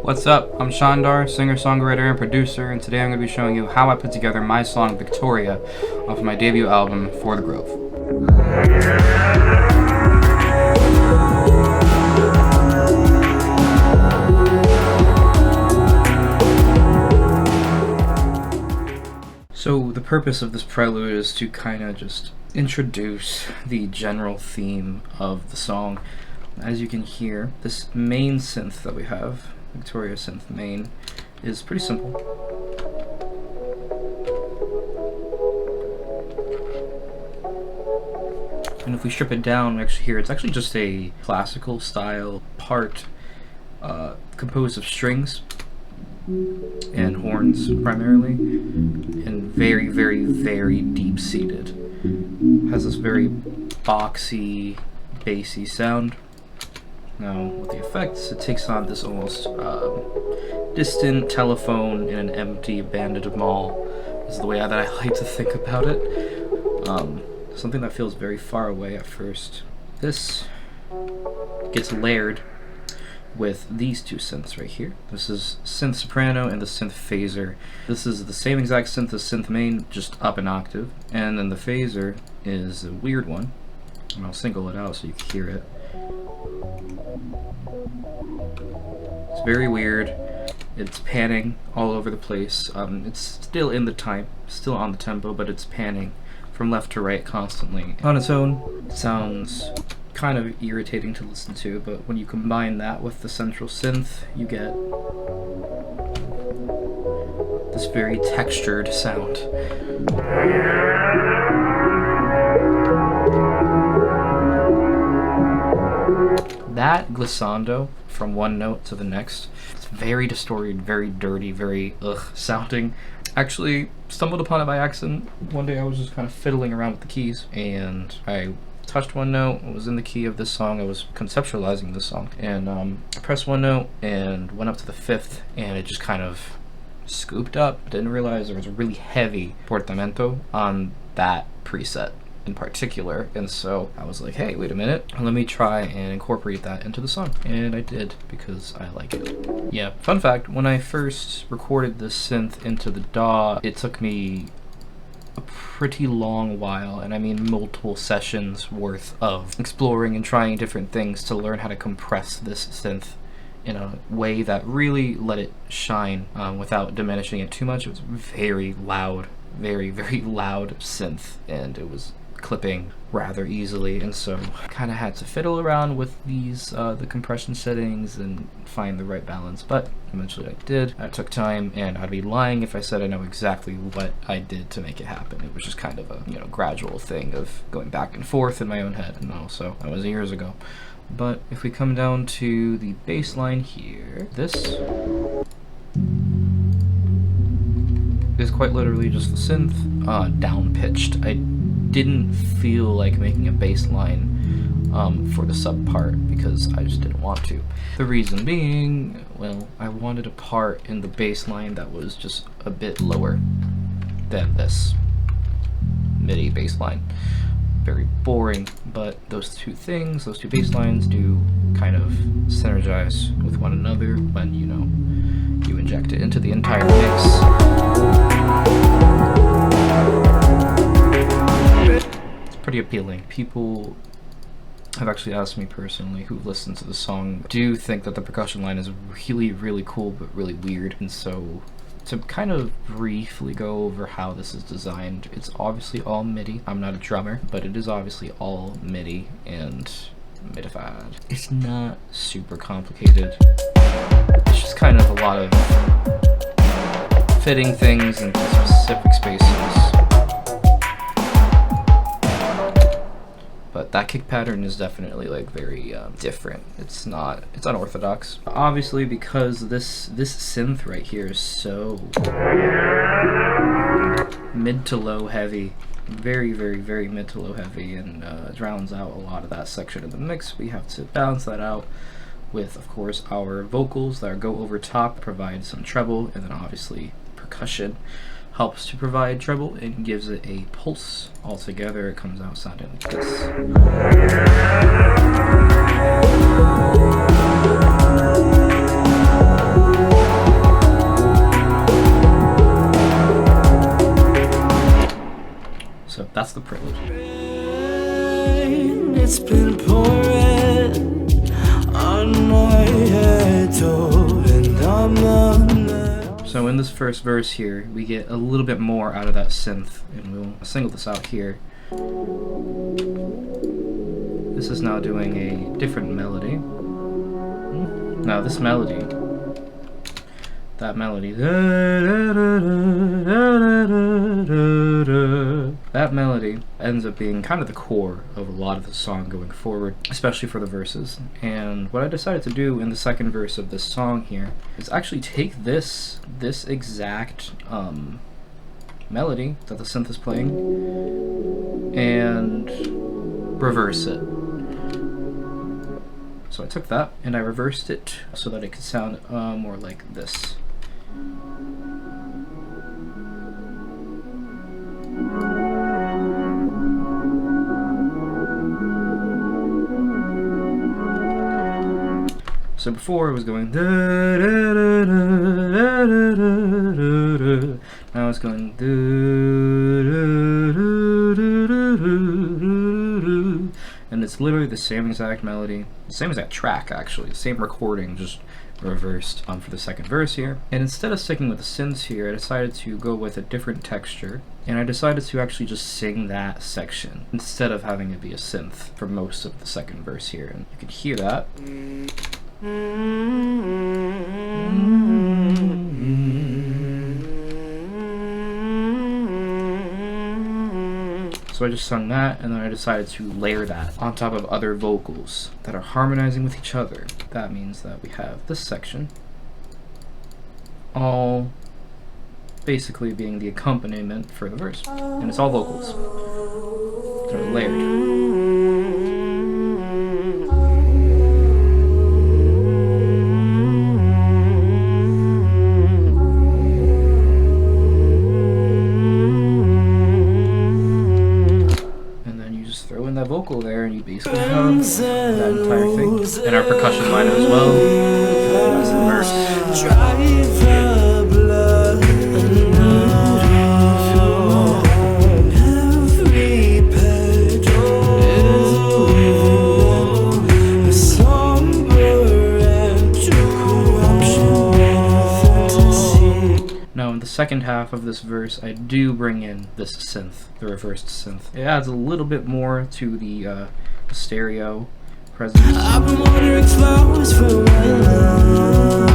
What's up? I'm Shandar, singer, songwriter, and producer, and today I'm going to be showing you how I put together my song Victoria off of my debut album, For the Grove. So the purpose of this prelude is to kind of just introduce the general theme of the song. As you can hear, this main synth that we have, Victoria synth main, is pretty simple. And if we strip it down, we actually hear it's actually just a classical style part composed of strings and horns primarily, and very, very, very deep-seated. Has this very boxy, bassy sound. Now, with the effects, it takes on this almost distant telephone in an empty, abandoned mall, is the way that I like to think about it. Something that feels very far away at first. This gets layered with these two synths right here. This is synth soprano and the synth phaser. This is the same exact synth as synth main, just up an octave. And then the phaser is a weird one, and I'll single it out so you can hear it. It's very weird. It's panning all over the place. It's still in the time, still on the tempo, but it's panning from left to right constantly. On its own, it sounds kind of irritating to listen to, but when you combine that with the central synth, you get this very textured sound. That glissando from one note to the next, it's very distorted, very dirty, very sounding. Actually stumbled upon it by accident. One day I was just kind of fiddling around with the keys, and I touched one note. It was in the key of this song. I was conceptualizing this song, and I pressed one note and went up to the fifth, and it just kind of scooped up. Didn't realize there was a really heavy portamento on that preset in particular, and so I was like, hey, wait a minute, let me try and incorporate that into the song, and I did, because I like it. Yeah, fun fact, when I first recorded this synth into the DAW, it took me a pretty long while, and I mean multiple sessions worth of exploring and trying different things to learn how to compress this synth in a way that really let it shine without diminishing it too much. It was very loud, very, very loud synth, and it was clipping rather easily, and so I kind of had to fiddle around with these the compression settings and find the right balance, but eventually I did. It took time, and I'd be lying if I said I know exactly what I did to make it happen. It was just kind of a gradual thing of going back and forth in my own head, and also that was years ago. But if we come down to the bass line here, this is quite literally just the synth down pitched. I didn't feel like making a bass line for the sub part because I just didn't want to. The reason being, well, I wanted a part in the bass line that was just a bit lower than this MIDI bass line. Very boring, but those two things, those two bass lines, do kind of synergize with one another when you inject it into the entire mix. It's pretty appealing. People have actually asked me personally, who've listened to the song, do think that the percussion line is really, really cool but really weird. And so to kind of briefly go over how this is designed, it's obviously all MIDI. I'm not a drummer, but it is obviously all MIDI and midified. It's not super complicated. It's just kind of a lot of fitting things into specific spaces. But that kick pattern is definitely like very different. It's unorthodox. Obviously, because this synth right here is so mid to low heavy, very, very, very mid to low heavy, and drowns out a lot of that section of the mix. We have to balance that out with, of course, our vocals that go over top, provide some treble, and then obviously percussion helps to provide treble and gives it a pulse. Altogether, it comes out sounding like this. in this first verse here, we get a little bit more out of that synth, and we'll single this out here. This is now doing a different melody. Now this melody, that melody, that melody ends up being kind of the core of a lot of the song going forward, especially for the verses. And what I decided to do in the second verse of this song here is actually take this exact melody that the synth is playing and reverse it. So I took that and I reversed it so that it could sound more like this. So before it was going da, da, da, da, da, da, da. Now it's going da, da, da, da, da, da. And it's literally the same exact melody, the same exact track actually, the same recording, just reversed for the second verse here. And instead of sticking with the synths here, I decided to go with a different texture, and I decided to actually just sing that section instead of having it be a synth for most of the second verse here. And you can hear that. So I just sung that, and then I decided to layer that on top of other vocals that are harmonizing with each other. That means that we have this section all basically being the accompaniment for the verse, and it's all vocals. They're layered. Vocal there, and you basically have that entire thing, and our percussion line as well. That's the verse. Now in the second half of this verse, I do bring in this synth, the reversed synth. It adds a little bit more to the stereo presence. I've been watering flowers for a while.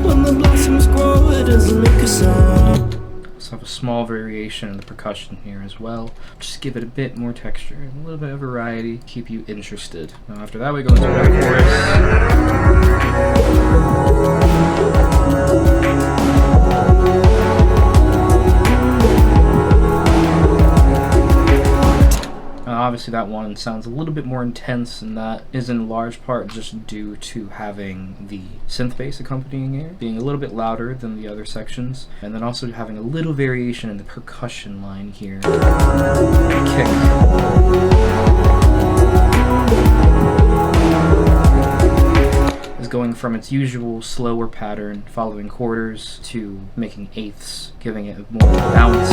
When the blossoms grow, it doesn't look a song. Let's have a small variation in the percussion here as well. Just give it a bit more texture, a little bit of variety, keep you interested. Now after that we go into the chorus. Obviously that one sounds a little bit more intense, and that is in large part just due to having the synth bass accompanying it being a little bit louder than the other sections, and then also having a little variation in the percussion line here. Kick. Is going from its usual slower pattern following quarters to making eighths, giving it more bounce.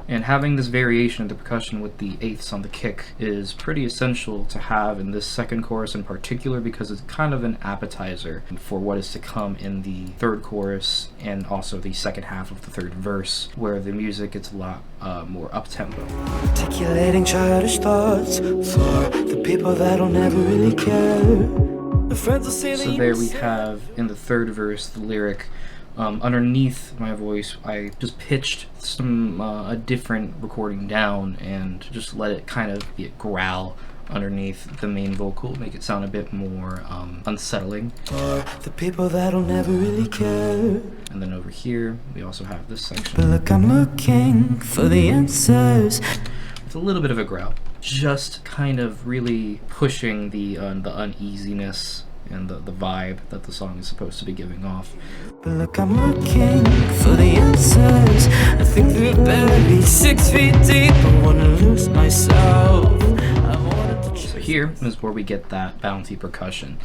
And having this variation of the percussion with the eighths on the kick is pretty essential to have in this second chorus in particular, because it's kind of an appetizer for what is to come in the third chorus and also the second half of the third verse, where the music gets a lot more up-tempo. Articulating childish thoughts for the people that'll never really care. So there we have in the third verse the lyric. Underneath my voice, I just pitched a different recording down and just let it kind of be a growl underneath the main vocal, make it sound a bit more unsettling. The people that'll never really care. And then over here, we also have this section. But look, I'm looking for the answers. With a little bit of a growl, just kind of really pushing the uneasiness and the vibe that the song is supposed to be giving off. But look, I'm looking for the answers. I think they're buried 6 feet deep. I wanna lose myself. So here is where we get that bouncy percussion.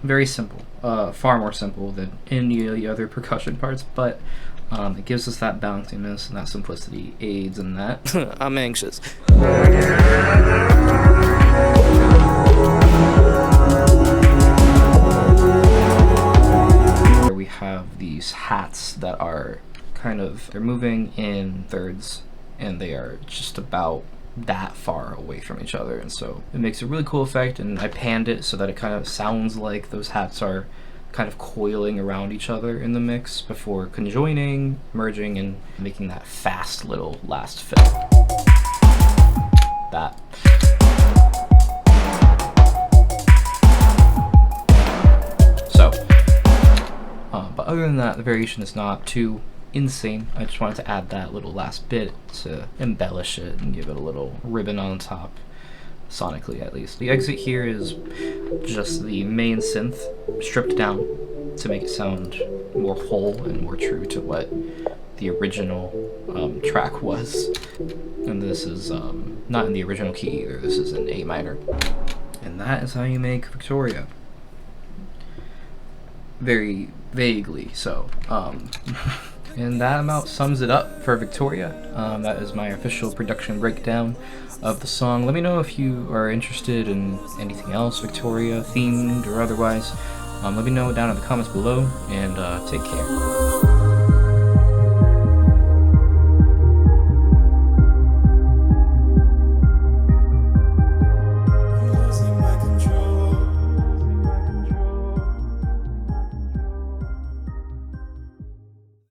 Very simple. far more simple than any of the other percussion parts, but it gives us that bounciness and that simplicity aids in that. I'm anxious. We have these hats that are they're moving in thirds, and they are just about that far away from each other, and so it makes a really cool effect. And I panned it so that it kind of sounds like those hats are kind of coiling around each other in the mix before conjoining, merging, and making that fast little last fill. That. So, but other than that, the variation is not too insane. I just wanted to add that little last bit to embellish it and give it a little ribbon on top, sonically at least. The exit here is just the main synth stripped down to make it sound more whole and more true to what the original track was. And this is not in the original key either, this is in A minor. And that is how you make Victoria. Very vaguely so. And that about sums it up for Victoria. That is my official production breakdown of the song. Let me know if you are interested in anything else Victoria themed or otherwise. Let me know down in the comments below, and take care.